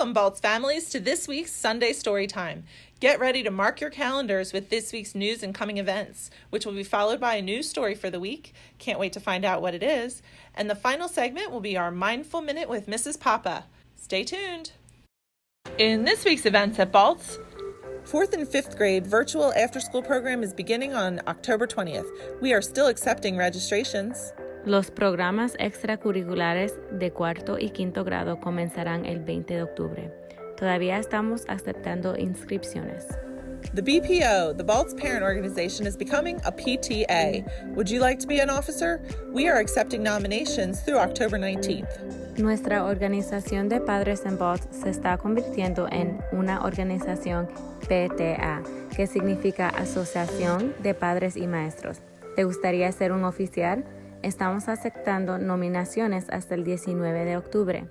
Welcome, Baltz families, to this week's Sunday Storytime. Get ready to mark your calendars with this week's news and coming events, which will be followed by a news story for the week. Can't wait to find out what it is. And the final segment will be our Mindful Minute with Mrs. Papa. Stay tuned. In this week's events at Baltz, 4th and 5th grade virtual after-school program is beginning on October 20th. We are still accepting registrations. Los programas extracurriculares de cuarto y quinto grado comenzarán el 20 de octubre. Todavía estamos aceptando inscripciones. The BPO, the Baltz Parent Organization, is becoming a PTA. Would you like to be an officer? We are accepting nominations through October 19th. Nuestra organización de padres en Baltz se está convirtiendo en una organización PTA, que significa Asociación de Padres y Maestros. ¿Te gustaría ser un oficial? Estamos aceptando nominaciones hasta el 19 de octubre.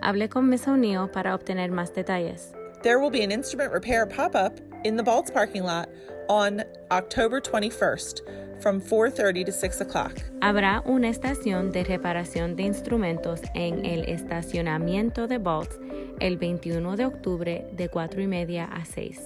Hable con Ms. O'Neill para obtener más detalles. There will be an instrument repair pop-up in the Baltz parking lot on October 21st from 4:30 to 6 o'clock. Habrá una estación de reparación de instrumentos en el estacionamiento de Baltz el 21 de octubre de 4:30 a 6.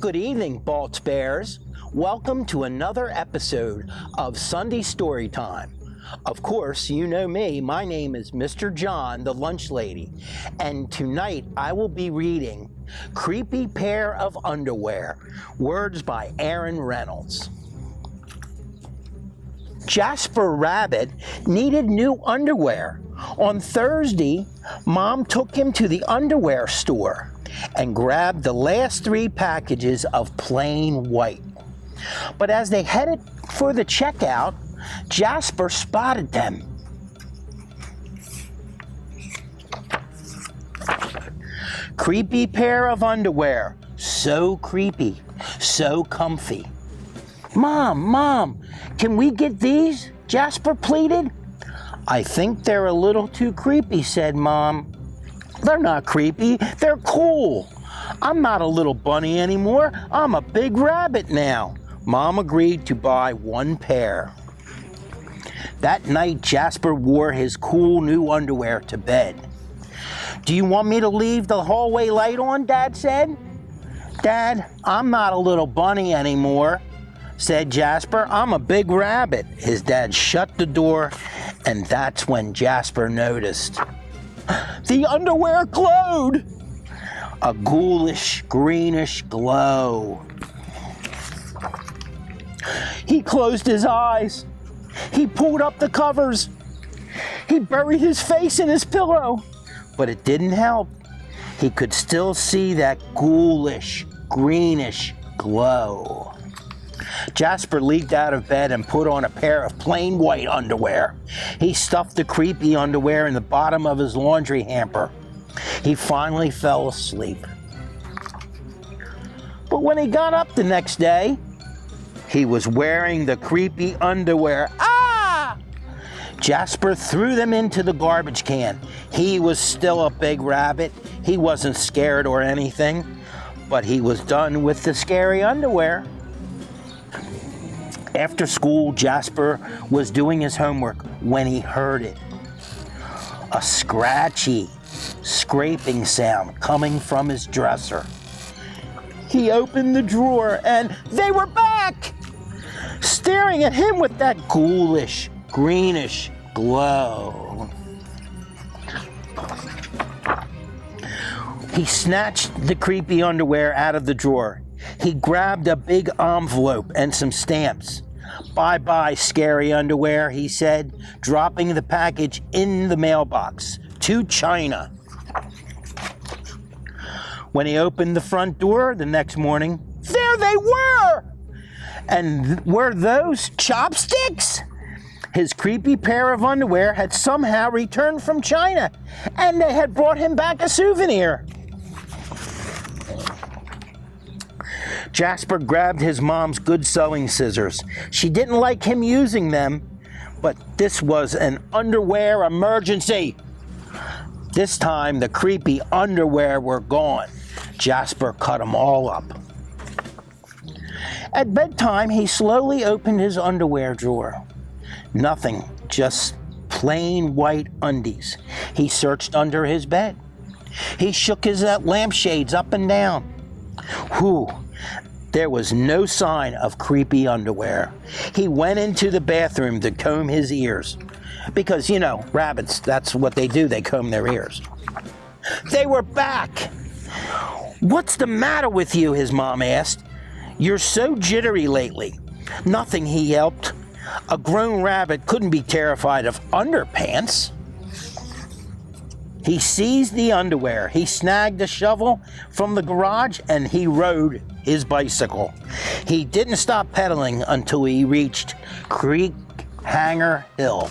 Good evening, Baltz Bears. Welcome to another episode of Sunday Storytime. Of course, you know me. My name is Mr. John, the Lunch Lady, and tonight I will be reading Creepy Pair of Underwear, words by Aaron Reynolds. Jasper Rabbit needed new underwear. On Thursday, Mom took him to the underwear store and grabbed the last 3 packages of plain white. But as they headed for the checkout, Jasper spotted them. Creepy pair of underwear, so creepy, so comfy. Mom, can we get these? Jasper pleaded. I think they're a little too creepy, said Mom. They're not creepy, they're cool. I'm not a little bunny anymore, I'm a big rabbit now. Mom agreed to buy 1 pair. That night, Jasper wore his cool new underwear to bed. Do you want me to leave the hallway light on? Dad said. Dad, I'm not a little bunny anymore, said Jasper. I'm a big rabbit. His dad shut the door, and that's when Jasper noticed. The underwear glowed! A ghoulish, greenish glow. He closed his eyes. He pulled up the covers. He buried his face in his pillow. But it didn't help. He could still see that ghoulish, greenish glow. Jasper leaped out of bed and put on a pair of plain white underwear. He stuffed the creepy underwear in the bottom of his laundry hamper. He finally fell asleep. But when he got up the next day, he was wearing the creepy underwear. Ah! Jasper threw them into the garbage can. He was still a big rabbit. He wasn't scared or anything, but he was done with the scary underwear. After school, Jasper was doing his homework when he heard it. A scratchy, scraping sound coming from his dresser. He opened the drawer and they were back, staring at him with that ghoulish, greenish glow. He snatched the creepy underwear out of the drawer. He grabbed a big envelope and some stamps. Bye-bye, scary underwear, he said, dropping the package in the mailbox to China. When he opened the front door the next morning, there they were! And were those chopsticks? His creepy pair of underwear had somehow returned from China, and they had brought him back a souvenir. Jasper grabbed his mom's good sewing scissors. She didn't like him using them, but this was an underwear emergency. This time, the creepy underwear were gone. Jasper cut them all up. At bedtime, he slowly opened his underwear drawer. Nothing, just plain white undies. He searched under his bed. He shook his lampshades up and down. Whew, there was no sign of creepy underwear. He went into the bathroom to comb his ears. Because, rabbits, that's what they do, they comb their ears. They were back! "What's the matter with you?" his mom asked. "You're so jittery lately." "Nothing," he yelped. A grown rabbit couldn't be terrified of underpants. He seized the underwear. He snagged a shovel from the garage and he rode his bicycle. He didn't stop pedaling until he reached Creek Hanger Hill.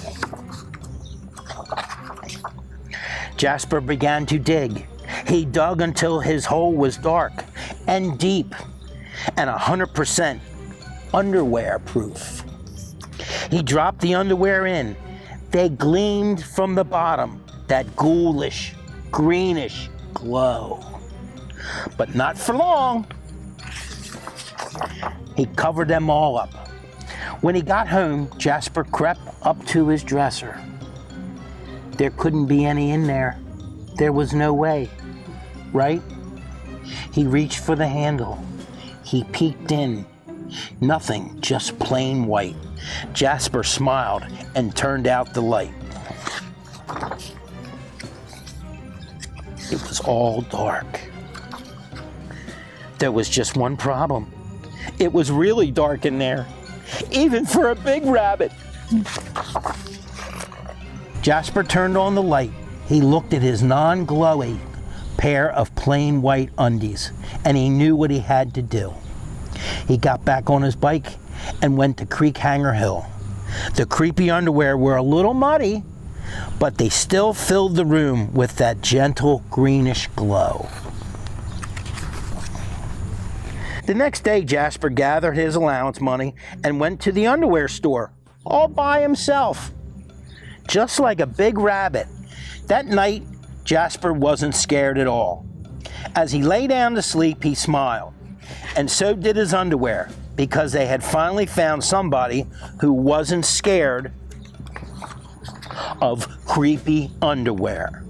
Jasper began to dig. He dug until his hole was dark and deep and 100% underwear proof. He dropped the underwear in. They gleamed from the bottom, that ghoulish, greenish glow. But not for long. He covered them all up. When he got home, Jasper crept up to his dresser. There couldn't be any in there. There was no way, right? He reached for the handle. He peeked in. Nothing, just plain white. Jasper smiled and turned out the light. It was all dark. There was just one problem. It was really dark in there, even for a big rabbit. Jasper turned on the light. He looked at his non-glowy pair of plain white undies, and he knew what he had to do. He got back on his bike and went to Creek Hanger Hill. The creepy underwear were a little muddy, but they still filled the room with that gentle greenish glow. The next day, Jasper gathered his allowance money and went to the underwear store, all by himself, just like a big rabbit. That night, Jasper wasn't scared at all. As he lay down to sleep, he smiled, and so did his underwear, because they had finally found somebody who wasn't scared of creepy underwear.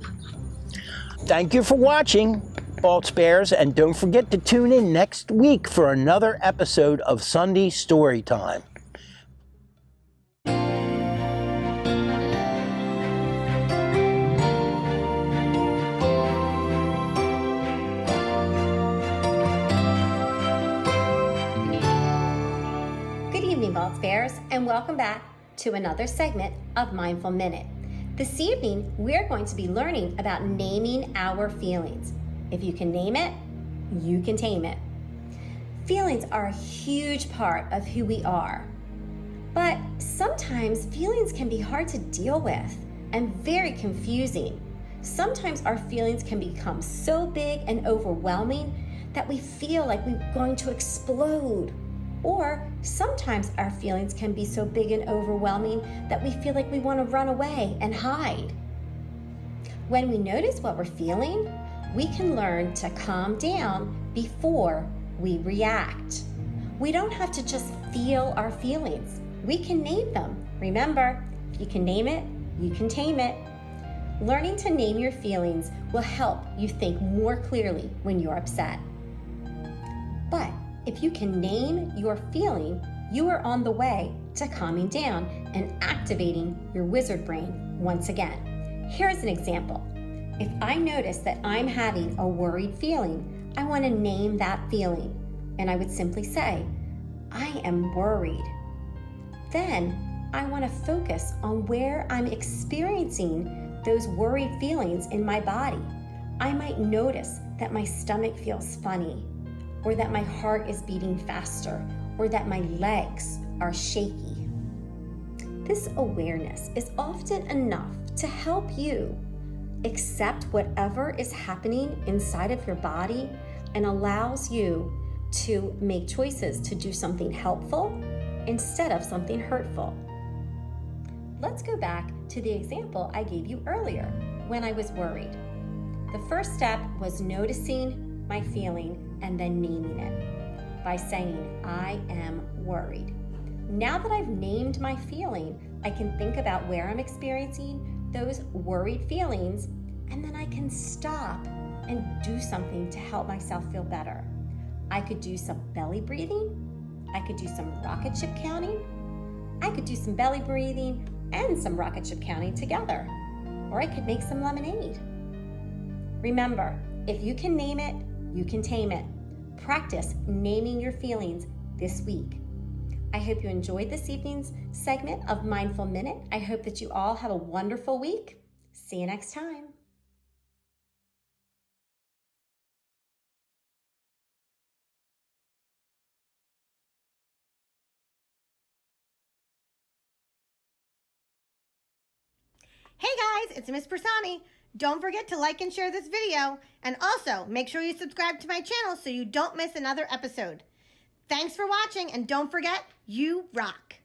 Thank you for watching, Baltz Bears, and don't forget to tune in next week for another episode of Sunday Storytime. Good evening, Baltz Bears, and welcome back to another segment of Mindful Minute. This evening, we're going to be learning about naming our feelings. If you can name it, you can tame it. Feelings are a huge part of who we are. But sometimes feelings can be hard to deal with and very confusing. Sometimes our feelings can become so big and overwhelming that we feel like we're going to explode. Or sometimes our feelings can be so big and overwhelming that we feel like we want to run away and hide. When we notice what we're feeling, we can learn to calm down before we react. We don't have to just feel our feelings. We can name them. Remember, if you can name it, you can tame it. Learning to name your feelings will help you think more clearly when you're upset. But if you can name your feeling, you are on the way to calming down and activating your wizard brain once again. Here's an example. If I notice that I'm having a worried feeling, I want to name that feeling. And I would simply say, I am worried. Then I want to focus on where I'm experiencing those worried feelings in my body. I might notice that my stomach feels funny, or that my heart is beating faster, or that my legs are shaky. This awareness is often enough to help you accept whatever is happening inside of your body and allows you to make choices to do something helpful instead of something hurtful. Let's go back to the example I gave you earlier when I was worried. The first step was noticing my feeling and then naming it. by saying, I am worried. Now that I've named my feeling, I can think about where I'm experiencing those worried feelings, and then I can stop and do something to help myself feel better. I could do some belly breathing. I could do some rocket ship counting. I could do some belly breathing and some rocket ship counting together. Or I could make some lemonade. Remember, if you can name it, you can tame it. Practice naming your feelings this week. I hope you enjoyed this evening's segment of Mindful Minute. I hope that you all have a wonderful week. See you next time. Hey guys, it's Miss Persani. Don't forget to like and share this video, and also make sure you subscribe to my channel so you don't miss another episode. Thanks for watching, and don't forget, you rock!